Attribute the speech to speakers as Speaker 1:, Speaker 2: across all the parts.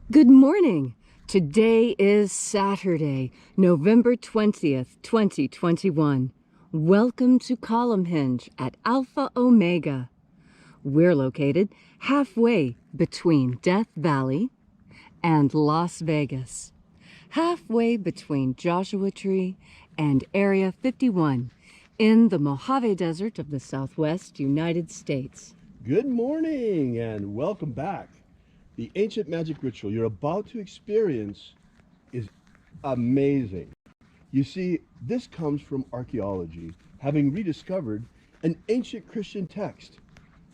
Speaker 1: Good morning. Today is Saturday, November 20th, 2021. Welcome to Column Hinge at Alpha Omega. We're located halfway between Death Valley and Las Vegas, halfway between Joshua Tree and Area 51 in the Mojave Desert of the Southwest United States.
Speaker 2: Good morning and welcome back. The ancient magic ritual you're about to experience is amazing. You see, this comes from archaeology, having rediscovered an ancient Christian text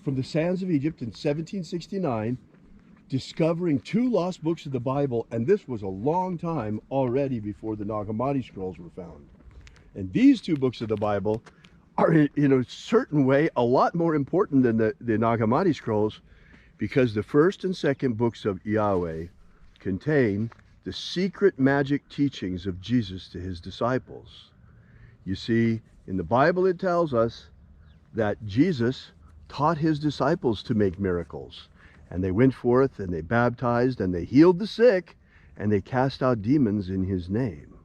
Speaker 2: from the sands of Egypt in 1769, discovering 2 lost books of the Bible, and this was a long time already before the Nag Hammadi scrolls were found. And these 2 books of the Bible are, in a certain way, a lot more important than the Nag Hammadi scrolls, because the first and second books of IAOE contain the secret magic teachings of Jesus to his disciples. You see, in the Bible it tells us that Jesus taught his disciples to make miracles, and they went forth and they baptized and they healed the sick and they cast out demons in his name.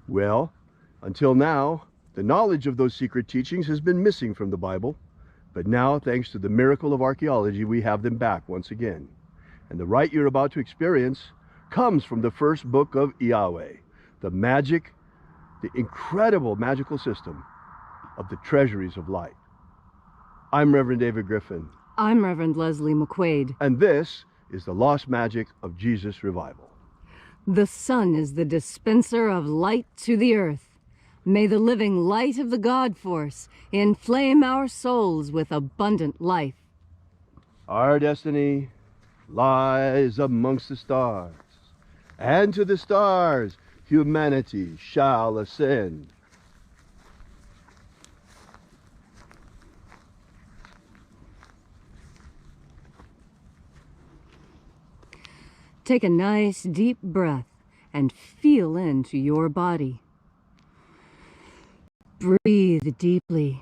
Speaker 2: Well, until now, the knowledge of those secret teachings has been missing from the Bible. But now, thanks to the miracle of archaeology, we have them back once again. And the rite you're about to experience comes from the first book of IAOE, the incredible magical system of the treasuries of light. I'm Reverend David Griffin.
Speaker 1: I'm Reverend Leslie McQuade.
Speaker 2: And this is the lost magic of Jesus revival.
Speaker 1: The sun is the dispenser of light to the earth. May the living light of the God Force inflame our souls with abundant life.
Speaker 2: Our destiny lies amongst the stars, and to the stars humanity shall ascend.
Speaker 1: Take a nice deep breath and feel into your body. Breathe deeply.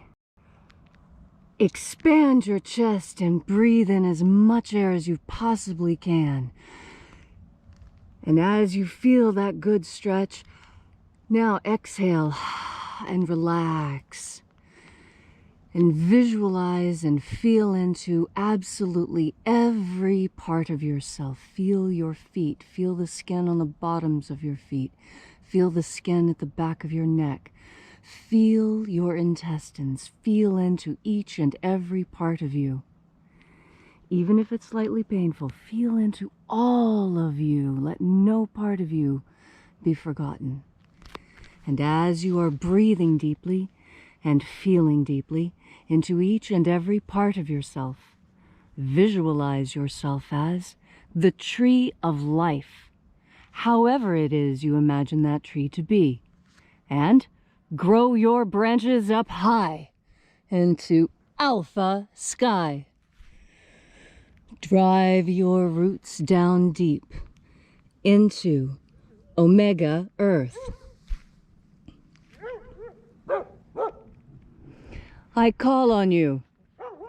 Speaker 1: Expand your chest and breathe in as much air as you possibly can. And as you feel that good stretch, now exhale and relax. And visualize and feel into absolutely every part of yourself. Feel your feet. Feel the skin on the bottoms of your feet. Feel the skin at the back of your neck. Feel your intestines. Feel into each and every part of you. Even if it's slightly painful, feel into all of you. Let no part of you be forgotten. And as you are breathing deeply and feeling deeply into each and every part of yourself, visualize yourself as the tree of life, however it is you imagine that tree to be. And grow your branches up high into alpha sky. Drive your roots down deep into omega earth. I call on you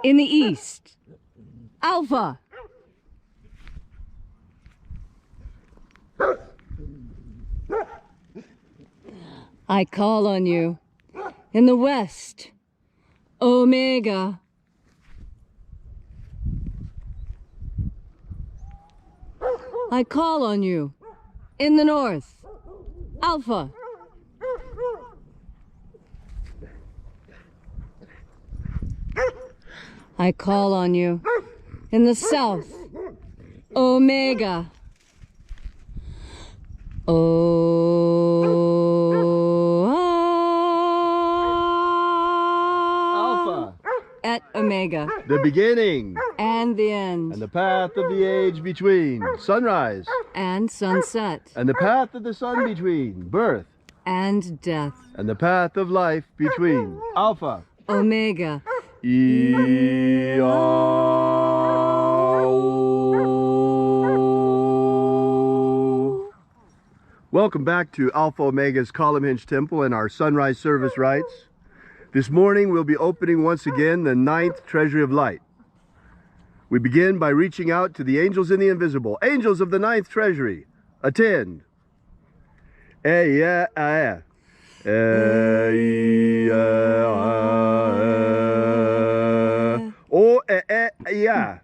Speaker 1: in the east, alpha. I call on you in the west, omega. I call on you in the north, alpha. I call on you in the south, omega.
Speaker 2: Alpha.
Speaker 1: Et omega.
Speaker 2: The beginning.
Speaker 1: And the end.
Speaker 2: And the path of the age between. Sunrise.
Speaker 1: And sunset.
Speaker 2: And the path of the sun between. Birth.
Speaker 1: And death.
Speaker 2: And the path of life between. Alpha.
Speaker 1: Omega.
Speaker 2: IAOE. Welcome back to Alpha Omega's Column Hinge Temple and our sunrise service rites. This morning we'll be opening once again the 9th Treasury of Light. We begin by reaching out to the angels in the invisible. Angels of the ninth treasury, attend. O ya.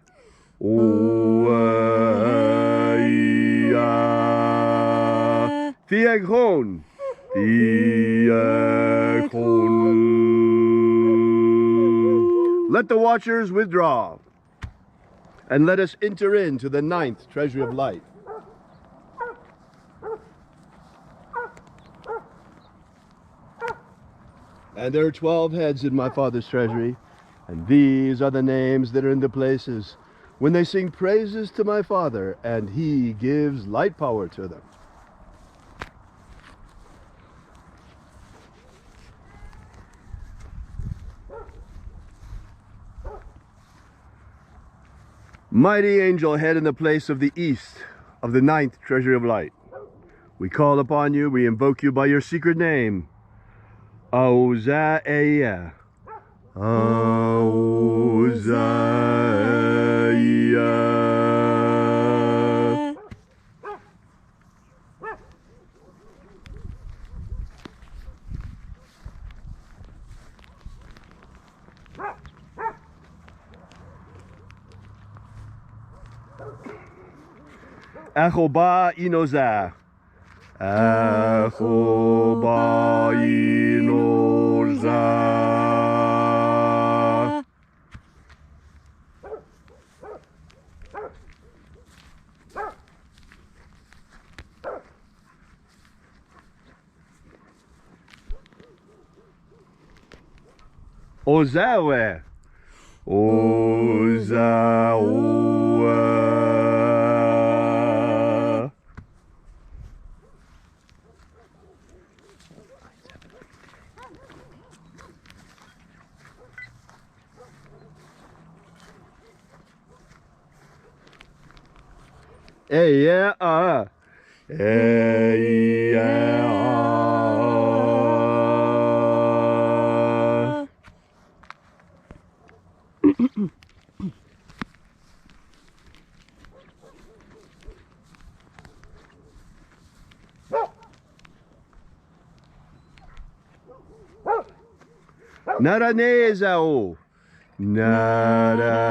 Speaker 2: Theagron. Let the watchers withdraw, and let us enter into the ninth treasury of light. And there are 12 heads in my Father's treasury, and these are the names that are in the places when they sing praises to my Father, and he gives light power to them. Mighty angel head in the place of the east of the ninth treasury of light, we call upon you, we invoke you by your secret name. Auzaia. Auzaia. Achoba inoza. Achoba inoza. Ozawe. Ozawe. Hey, yeah, hey, yeah, Naranezao. Naranezao.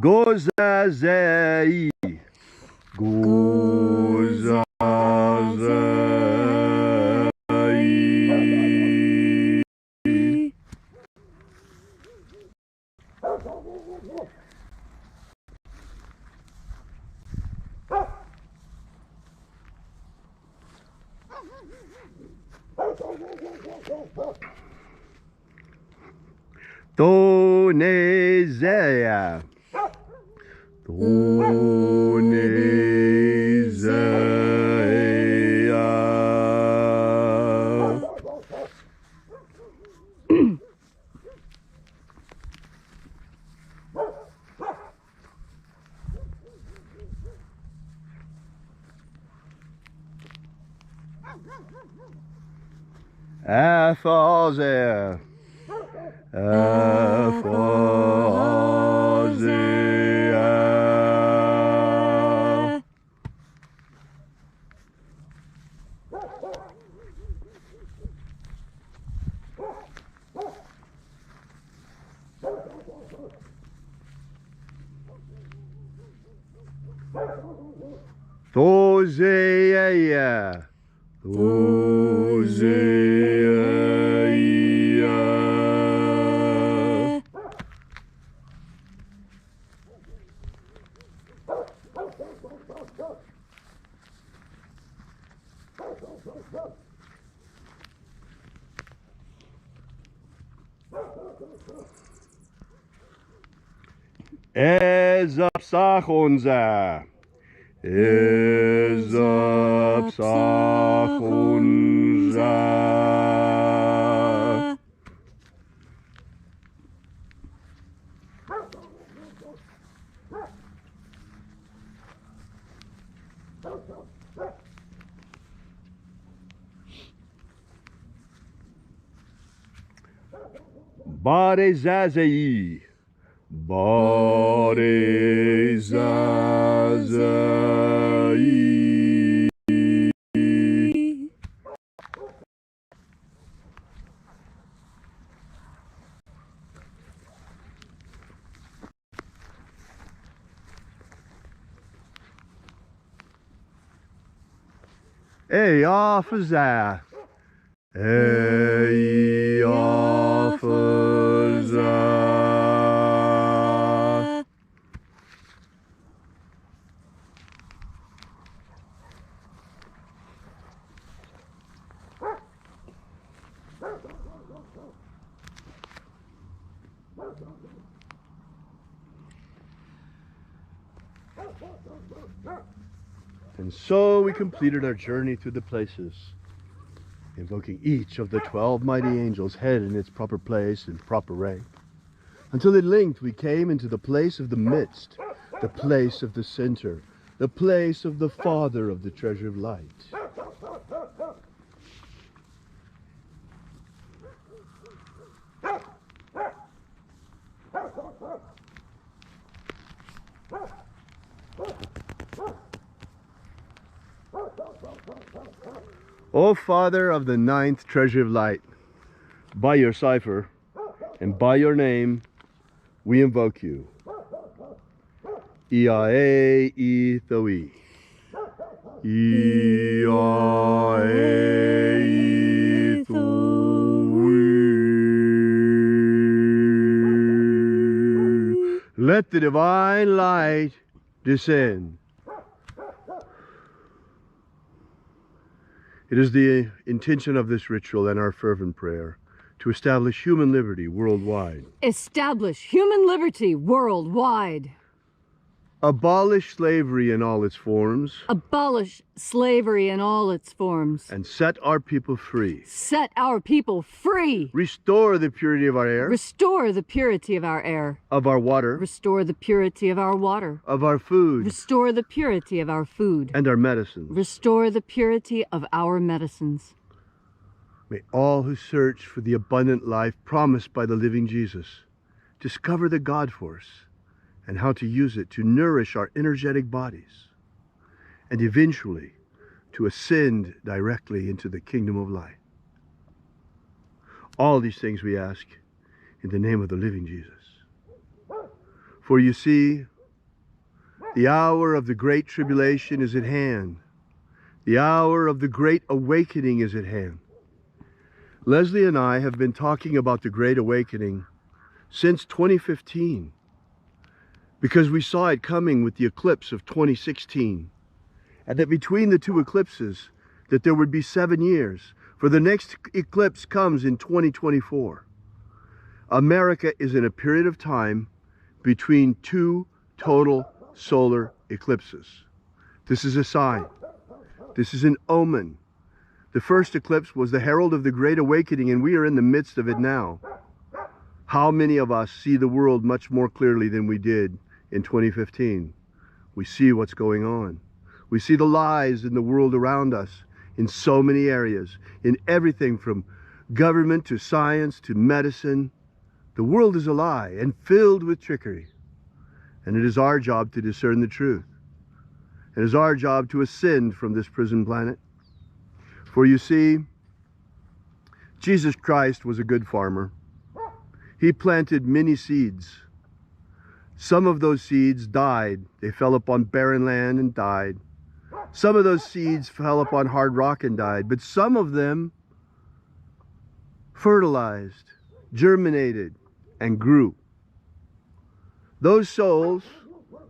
Speaker 2: Gozazei. Gozazei. Tonezea. Tonezea. Aphazia. Aphazia. Thosea. Thosea. Ezapsachonza. Ezapsachonza. Bade Zazai. Bade Zazai. Ey Afza. Ey Afza. And so we completed our journey through the places, invoking each of the 12 mighty angels, head in its proper place and proper rank, until at length we came into the place of the midst, the place of the center, the place of the Father of the treasure of light. O Father of the ninth treasure of light, by your cipher and by your name we invoke you. IAOE I. IAOE I. Let the divine light descend. It is the intention of this ritual and our fervent prayer to establish human liberty worldwide.
Speaker 1: Establish human liberty worldwide.
Speaker 2: Abolish slavery in all its forms.
Speaker 1: Abolish slavery in all its forms.
Speaker 2: And set our people free.
Speaker 1: Set our people free.
Speaker 2: Restore the purity of our air.
Speaker 1: Restore the purity of our air.
Speaker 2: Of our water.
Speaker 1: Restore the purity of our water.
Speaker 2: Of our food.
Speaker 1: Restore the purity of our food.
Speaker 2: And our medicines.
Speaker 1: Restore the purity of our medicines.
Speaker 2: May all who search for the abundant life promised by the living Jesus discover the God force and how to use it to nourish our energetic bodies, and eventually to ascend directly into the kingdom of light. All these things we ask in the name of the living Jesus. For you see, the hour of the great tribulation is at hand. The hour of the great awakening is at hand. Leslie and I have been talking about the Great Awakening since 2015. Because we saw it coming with the eclipse of 2016, and that between the two eclipses that there would be 7 years, for the next eclipse comes in 2024. America is in a period of time between two total solar eclipses. This is a sign. This is an omen. The first eclipse was the herald of the Great Awakening, and we are in the midst of it now. How many of us see the world much more clearly than we did in 2015? We see what's going on. We see the lies in the world around us in so many areas, in everything from government to science to medicine. The world is a lie and filled with trickery. And it is our job to discern the truth. It is our job to ascend from this prison planet. For you see, Jesus Christ was a good farmer. He planted many seeds. Some of those seeds died. They fell upon barren land and died. Some of those seeds fell upon hard rock and died. But some of them fertilized, germinated, and grew. Those souls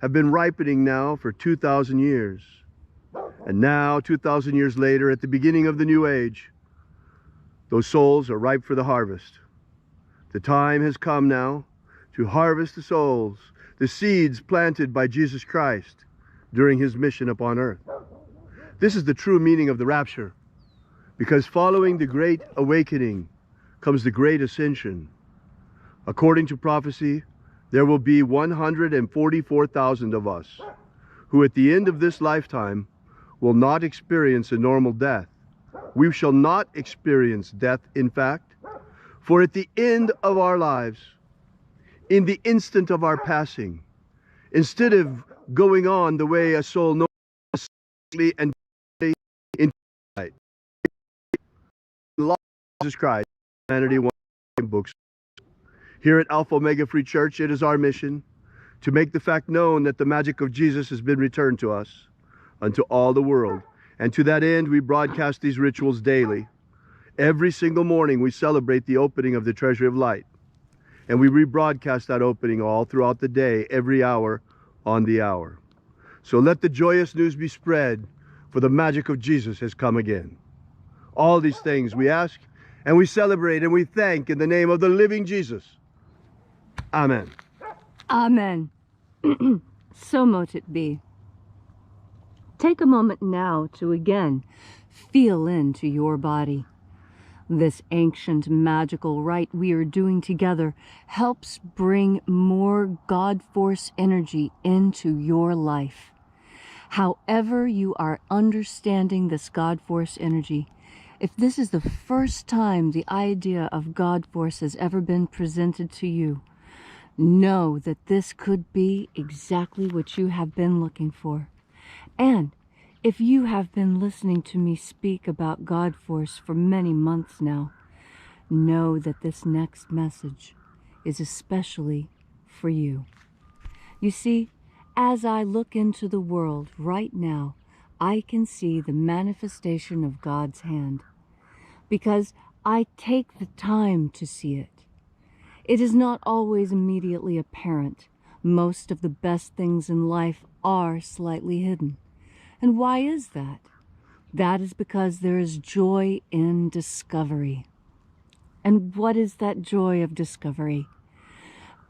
Speaker 2: have been ripening now for 2,000 years. And now, 2,000 years later, at the beginning of the new age, those souls are ripe for the harvest. The time has come now to harvest the souls, the seeds planted by Jesus Christ during his mission upon earth. This is the true meaning of the rapture, because following the Great Awakening comes the Great Ascension. According to prophecy, there will be 144,000 of us who at the end of this lifetime will not experience a normal death. We shall not experience death, in fact, for at the end of our lives, in the instant of our passing, instead of going on the way a soul knows and into light, the law of Jesus Christ, humanity one books. Here at Alpha Omega Free Church, it is our mission to make the fact known that the magic of Jesus has been returned to us, unto all the world. And to that end, we broadcast these rituals daily. Every single morning, we celebrate the opening of the Treasury of Light. And we rebroadcast that opening all throughout the day, every hour on the hour. So let the joyous news be spread, for the magic of Jesus has come again. All these things we ask, and we celebrate, and we thank in the name of the living Jesus. Amen.
Speaker 1: Amen. So mote it be. Take a moment now to again feel into your body. This ancient magical rite we are doing together helps bring more God force energy into your life. However you are understanding this God force energy, if this is the first time the idea of God force has ever been presented to you, know that this could be exactly what you have been looking for. And if you have been listening to me speak about God force for many months now, know that this next message is especially for you. You see, as I look into the world right now, I can see the manifestation of God's hand, because I take the time to see it. It is not always immediately apparent. Most of the best things in life are slightly hidden. And why is that? That is because there is joy in discovery. And what is that joy of discovery?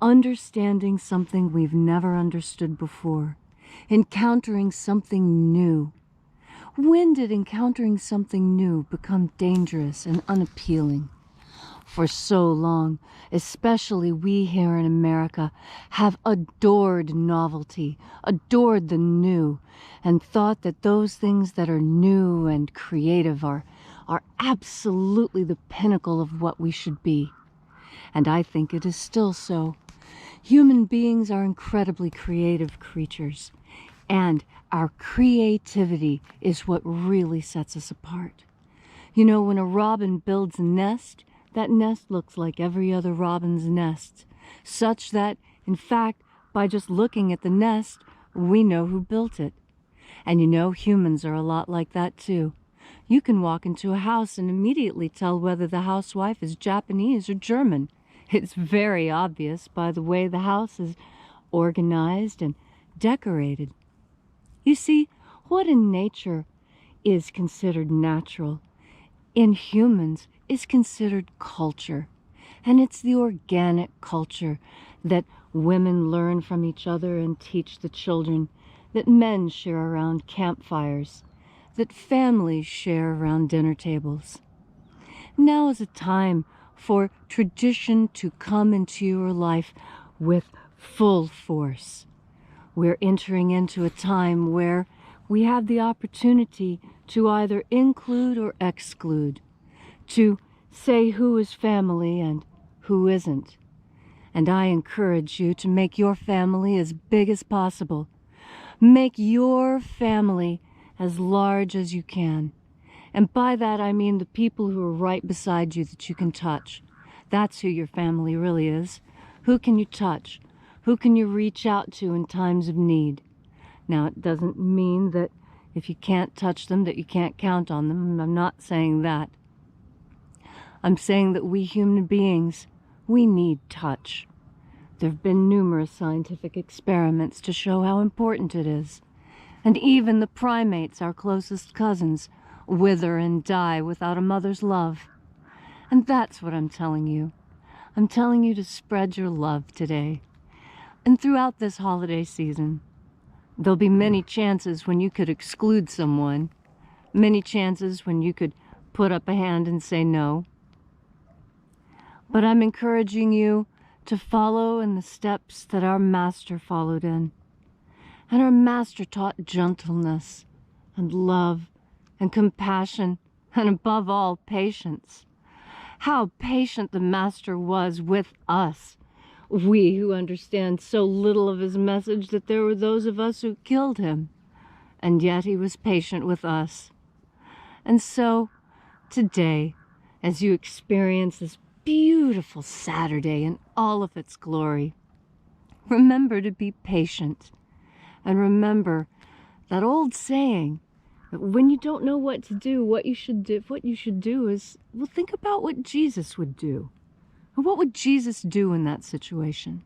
Speaker 1: Understanding something we've never understood before. Encountering something new. When did encountering something new become dangerous and unappealing? For so long, especially we here in America, have adored novelty, adored the new, and thought that those things that are new and creative are absolutely the pinnacle of what we should be. And I think it is still so. Human beings are incredibly creative creatures, and our creativity is what really sets us apart. You know, when a robin builds a nest, that nest looks like every other robin's nest, such that, in fact, by just looking at the nest, we know who built it. And you know, humans are a lot like that too. You can walk into a house and immediately tell whether the housewife is Japanese or German. It's very obvious by the way the house is organized and decorated. You see, what in nature is considered natural, in humans is considered culture. And it's the organic culture that women learn from each other and teach the children, that men share around campfires, that families share around dinner tables. Now is a time for tradition to come into your life with full force. We're entering into a time where we have the opportunity to either include or exclude, to say who is family and who isn't. And I encourage you to make your family as big as possible. Make your family as large as you can. And by that I mean the people who are right beside you that you can touch. That's who your family really is. Who can you touch? Who can you reach out to in times of need? Now, it doesn't mean that if you can't touch them, that you can't count on them. I'm not saying that. I'm saying that we human beings, we need touch. There have been numerous scientific experiments to show how important it is. And even the primates, our closest cousins, wither and die without a mother's love. And that's what I'm telling you. I'm telling you to spread your love today. And throughout this holiday season, there'll be many chances when you could exclude someone, many chances when you could put up a hand and say no. But I'm encouraging you to follow in the steps that our Master followed in. And our Master taught gentleness and love and compassion, and above all, patience. How patient the Master was with us. We who understand so little of his message that there were those of us who killed him, and yet he was patient with us. And so, today, as you experience this beautiful Saturday in all of its glory, remember to be patient. And remember that old saying that when you don't know what to do, what you should do is, well, think about what Jesus would do. And what would Jesus do in that situation?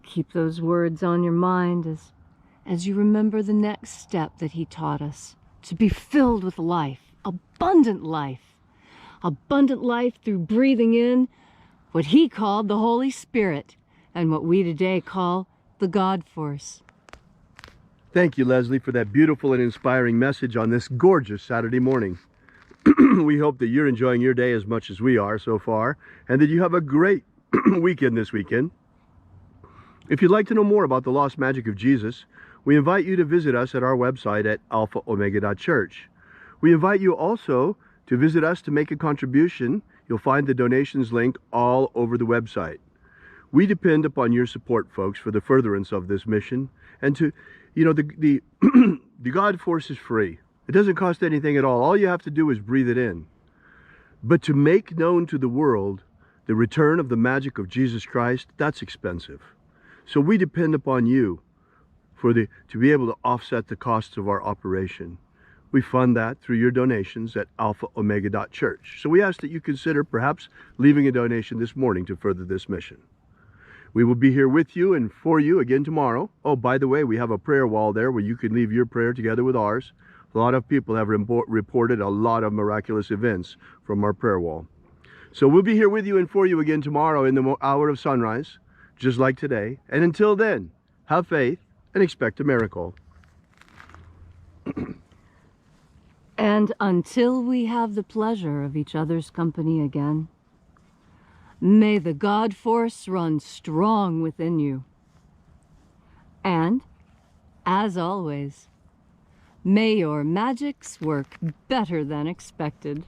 Speaker 1: Keep those words on your mind as you remember the next step that he taught us, to be filled with life, abundant life. Abundant life through breathing in what he called the Holy Spirit, and what we today call the God Force.
Speaker 2: Thank you, Leslie, for that beautiful and inspiring message on this gorgeous Saturday morning. We hope that you're enjoying your day as much as we are so far, and that you have a great weekend this weekend. If you'd like to know more about the lost magic of Jesus, we invite you to visit us at our website at alphaomega.church. We invite you also to visit us to make a contribution. You'll find the donations link all over the website. We depend upon your support, folks, for the furtherance of this mission. And to, the God Force is free. It doesn't cost anything at all. All you have to do is breathe it in. But to make known to the world the return of the magic of Jesus Christ, that's expensive. So we depend upon you to be able to offset the costs of our operation. We fund that through your donations at alphaomega.church. So we ask that you consider perhaps leaving a donation this morning to further this mission. We will be here with you and for you again tomorrow. Oh, by the way, we have a prayer wall there where you can leave your prayer together with ours. A lot of people have reported a lot of miraculous events from our prayer wall. So we'll be here with you and for you again tomorrow in the hour of sunrise, just like today. And until then, have faith and expect a miracle.
Speaker 1: And until we have the pleasure of each other's company again, may the God Force run strong within you. And, as always, may your magics work better than expected.